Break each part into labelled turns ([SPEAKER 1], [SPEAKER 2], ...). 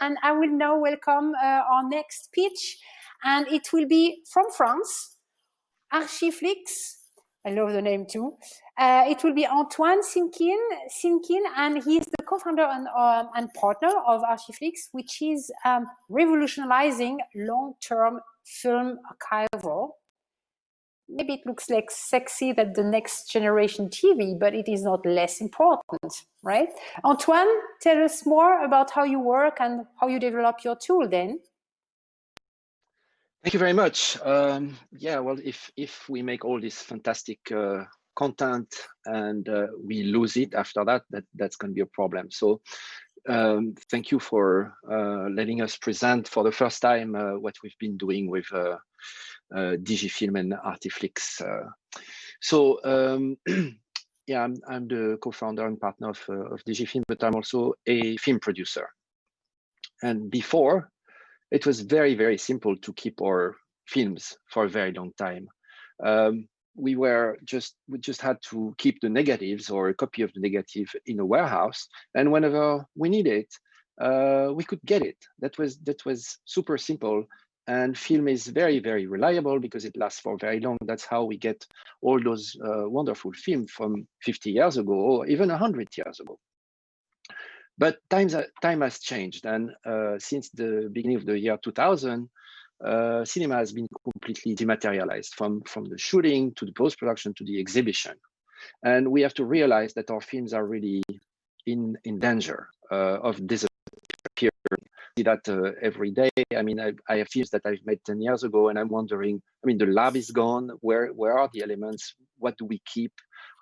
[SPEAKER 1] and I will now welcome our next speech, and it will be from France, Archiflix. I love the name too. It will be Antoine Simkin, and he's the co-founder and partner of Archiflix, which is revolutionizing long-term film archival. Maybe it looks like sexy than the next generation TV, but it is not less important, right? Antoine, tell us more about how you work and how you develop your tool then.
[SPEAKER 2] Thank you very much. Yeah, well, if we make all this fantastic content and we lose it after that, that's going to be a problem. So thank you for letting us present for the first time what we've been doing with Digifilm and Archiflix. Yeah, I'm the co-founder and partner of Digifilm, but I'm also a film producer. And before, it was very, very simple to keep our films for a very long time. We just had to keep the negatives or a copy of the negative in a warehouse, and whenever we need it, we could get it. That was super simple. And film is very, very reliable because it lasts for very long. That's how we get all those wonderful films from 50 years ago or even 100 years ago. But time has changed, and since the beginning of the year 2000, cinema has been completely dematerialized from the shooting to the post-production to the exhibition. And we have to realize that our films are really in danger of disappearing. See that every day. I mean, I have films that I've made 10 years ago, and I'm wondering, I mean, the lab is gone. Where are the elements? What do we keep?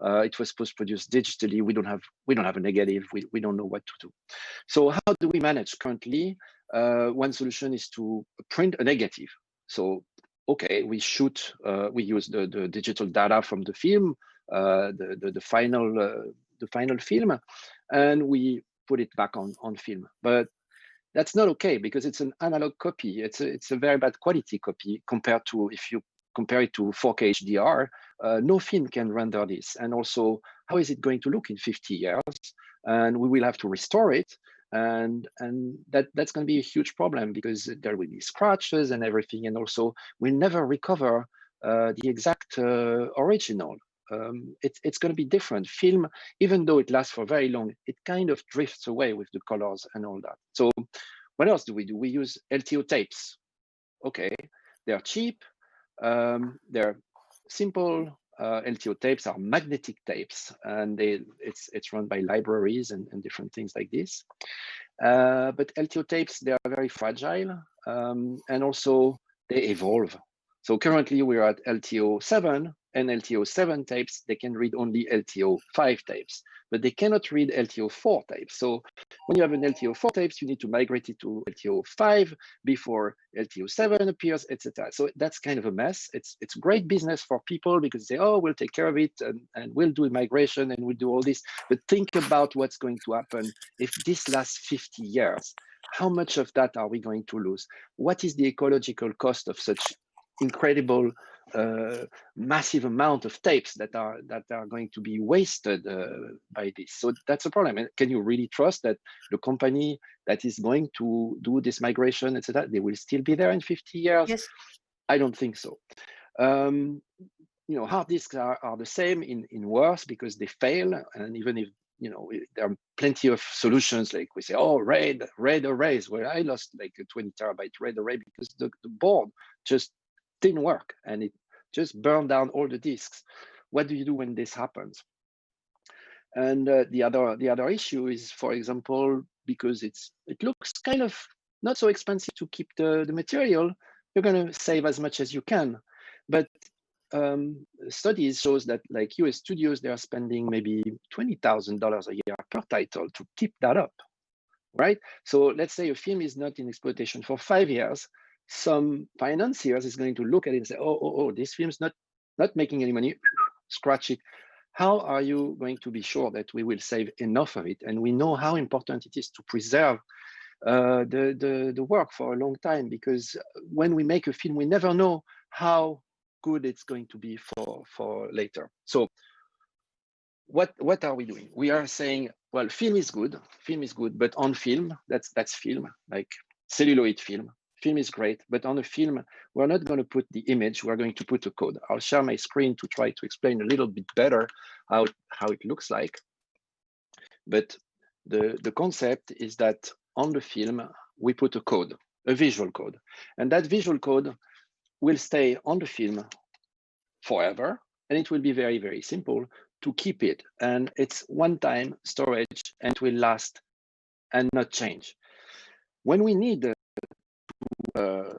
[SPEAKER 2] It was post-produced digitally. We don't have a negative. We don't know what to do. So how do we manage currently? One solution is to print a negative. So okay, we shoot. We use the digital data from the film, the final film, and we put it back on film. But that's not okay because it's an analog copy. It's a very bad quality copy compared to if you compare it to 4K HDR. No film can render this. And also, how is it going to look in 50 years? And we will have to restore it. And that's going to be a huge problem because there will be scratches and everything. And also, we'll never recover the exact original. It's going to be different. Film, even though it lasts for very long, it kind of drifts away with the colors and all that. So what else do? We use LTO tapes. Okay, they're cheap. They're simple. LTO tapes are magnetic tapes, and it's run by libraries and different things like this. But LTO tapes, they are very fragile, and also they evolve. So currently we're at LTO 7, and LTO 7 tapes, they can read only LTO 5 tapes, but they cannot read LTO 4 tapes. So when you have an LTO 4 tapes, you need to migrate it to LTO 5 before LTO 7 appears, etc. So that's kind of a mess. It's great business for people because they say, oh, we'll take care of it and we'll do migration and we'll do all this. But think about what's going to happen if this lasts 50 years. How much of that are we going to lose? What is the ecological cost of such incredible massive amount of tapes that are going to be wasted by this? So that's a problem. And can you really trust that the company that is going to do this migration, etc., they will still be there in 50 years?
[SPEAKER 1] Yes.
[SPEAKER 2] I don't think so. Hard disks are the same in worse because they fail, and even if there are plenty of solutions, like we say, oh, RAID arrays, where I lost like a 20 terabyte RAID array because the board just didn't work and it just burned down all the disks. What do you do when this happens? And the other issue is, for example, because it looks kind of not so expensive to keep the material, you're going to save as much as you can. But studies shows that like US studios, they are spending maybe $20,000 a year per title to keep that up, right? So let's say a film is not in exploitation for 5 years. Some financiers is going to look at it and say, oh, this film's not making any money, scratch it. How are you going to be sure that we will save enough of it? And we know how important it is to preserve the work for a long time, because when we make a film, we never know how good it's going to be for later. So what are we doing? We are saying, well, film is good. Film is good, but on film, that's film, like celluloid film. Film is great, but on a film, we're not going to put the image. We're going to put a code. I'll share my screen to try to explain a little bit better how it looks like. But the concept is that on the film, we put a code, a visual code, and that visual code will stay on the film forever, and it will be very, very simple to keep it. And it's one-time storage, and it will last and not change. When we need to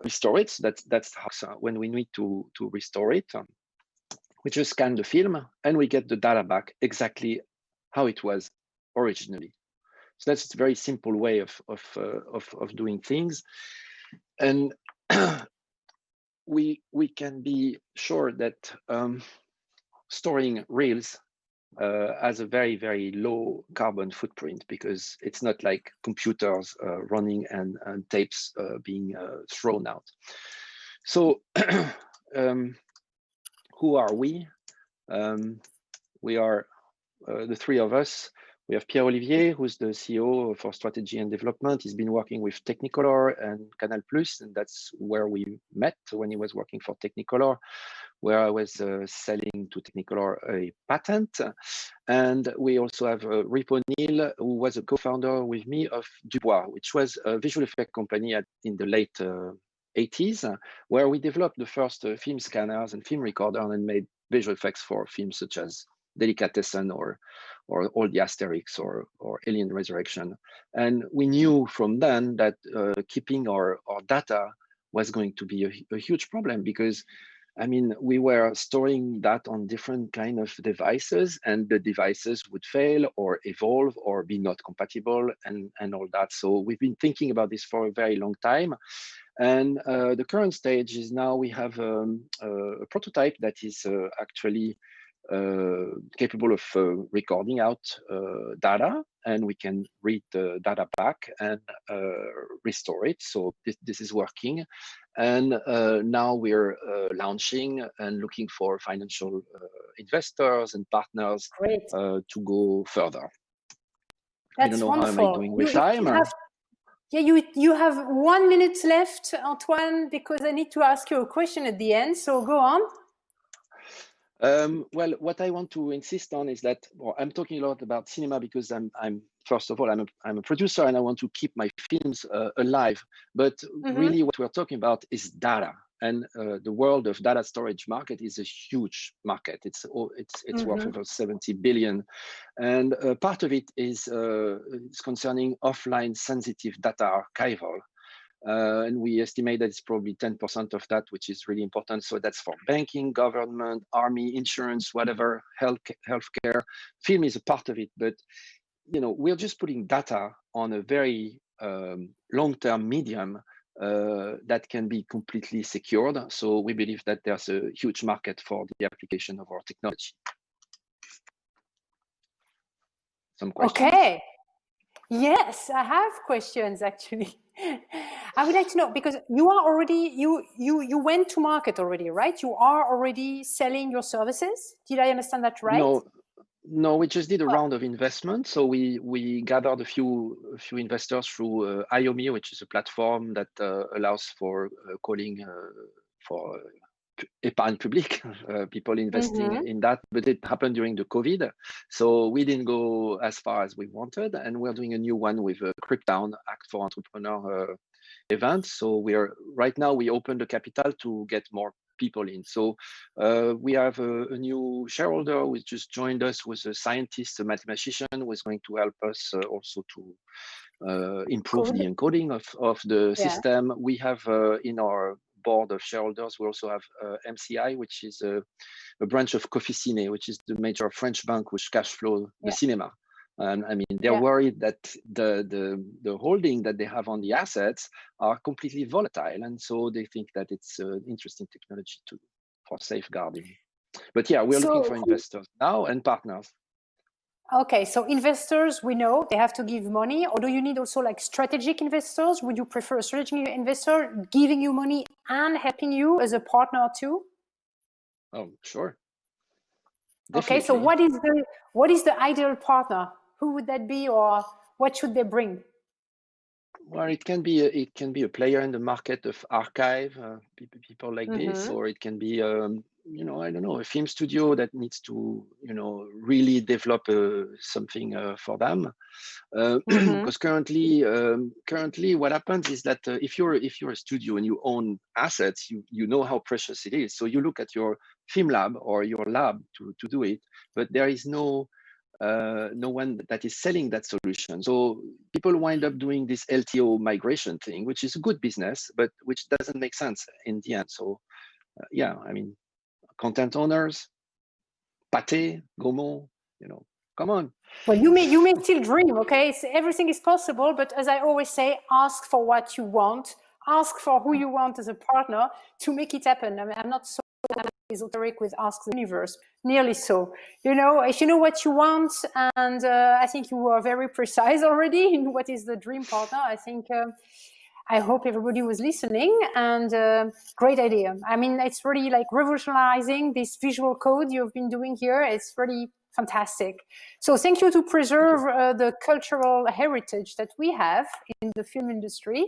[SPEAKER 2] restore it, that's how, when we need to restore it, we just scan the film and we get the data back exactly how it was originally. So that's a very simple way of doing things, and we can be sure that storing reels has a very, very low carbon footprint, because it's not like computers running and tapes being thrown out. So who are we? We are the three of us. We have Pierre-Olivier, who's the CEO for strategy and development. He's been working with Technicolor and Canal+, and that's where we met when he was working for Technicolor, where I was selling to Technicolor a patent. And we also have Rip O'Neill, who was a co-founder with me of Dubois, which was a visual effect company in the late 80s, where we developed the first film scanners and film recorder and made visual effects for films such as Delicatessen or all the Asterix or Alien Resurrection. And we knew from then that keeping our data was going to be a huge problem, because I mean, we were storing that on different kind of devices, and the devices would fail or evolve or be not compatible and all that. So we've been thinking about this for a very long time. And the current stage is now we have a prototype that is actually capable of recording out data, and we can read the data back and restore it. So this is working. And now we're launching and looking for financial investors and partners to go further.
[SPEAKER 1] That's
[SPEAKER 2] I don't know
[SPEAKER 1] wonderful.
[SPEAKER 2] how am I doing with time?
[SPEAKER 1] You have 1 minute left, Antoine, because I need to ask you a question at the end. So go on.
[SPEAKER 2] Well, what I want to insist on is that, well, I'm talking a lot about cinema because I'm first of all, I'm a producer and I want to keep my films alive. But really what we're talking about is data. And the world of data storage market is a huge market. It's worth over 70 billion. And part of it is concerning offline sensitive data archival. And we estimate that it's probably 10% of that, which is really important. So that's for banking, government, army, insurance, whatever, healthcare. Film is a part of it, but we're just putting data on a very long-term medium that can be completely secured. So we believe that there's a huge market for the application of our technology. Some questions?
[SPEAKER 1] Okay. Yes, I have questions actually. I would like to know, because you are already you went to market already, right? You are already selling your services. Did I understand that right?
[SPEAKER 2] No, we just did a round of investment. So we gathered a few investors through IOMI, which is a platform that allows for calling for épargne publique, people investing in that, but it happened during the COVID. So we didn't go as far as we wanted, and we're doing a new one with a Cryptown Act for Entrepreneur event. So right now we opened the capital to get more people in. So we have a new shareholder who just joined us, who was a scientist, a mathematician, who is going to help us also to improve the encoding of the system. We have in our board of shareholders, we also have MCI, which is a branch of Cofficine, which is the major French bank which cash flow the cinema. And I mean, they're worried that the holding that they have on the assets are completely volatile, and so they think that it's an interesting technology for safeguarding. But yeah, we're looking for investors now and partners.
[SPEAKER 1] Okay, so investors, we know they have to give money, or do you need also like strategic investors? Would you prefer a strategic investor giving you money and helping you as a partner too?
[SPEAKER 2] Oh, sure.
[SPEAKER 1] Definitely. Okay, so what is the ideal partner Who would that be, or what should they bring?
[SPEAKER 2] Well, it can be a player in the market of archive, people like this, or it can be you know, I don't know, a film studio that needs to, you know, really develop something for them. Because currently what happens is that if you're a studio and you own assets, you know how precious it is. So you look at your film lab or your lab to do it, but there is no one that is selling that solution. So people wind up doing this LTO migration thing, which is a good business, but which doesn't make sense in the end. So yeah, I mean, content owners, Pathé, Gaumont, you know, come on.
[SPEAKER 1] Well, you may still dream, okay? So everything is possible, but as I always say, ask for what you want, ask for who you want as a partner to make it happen. I mean, I'm not so esoteric with Ask the Universe, nearly so. You know, if you know what you want, and I think you are very precise already in what is the dream partner. I think I hope everybody was listening, and great idea. I mean, it's really like revolutionizing this visual code you've been doing here. It's really fantastic. So thank you to preserve the cultural heritage that we have in the film industry.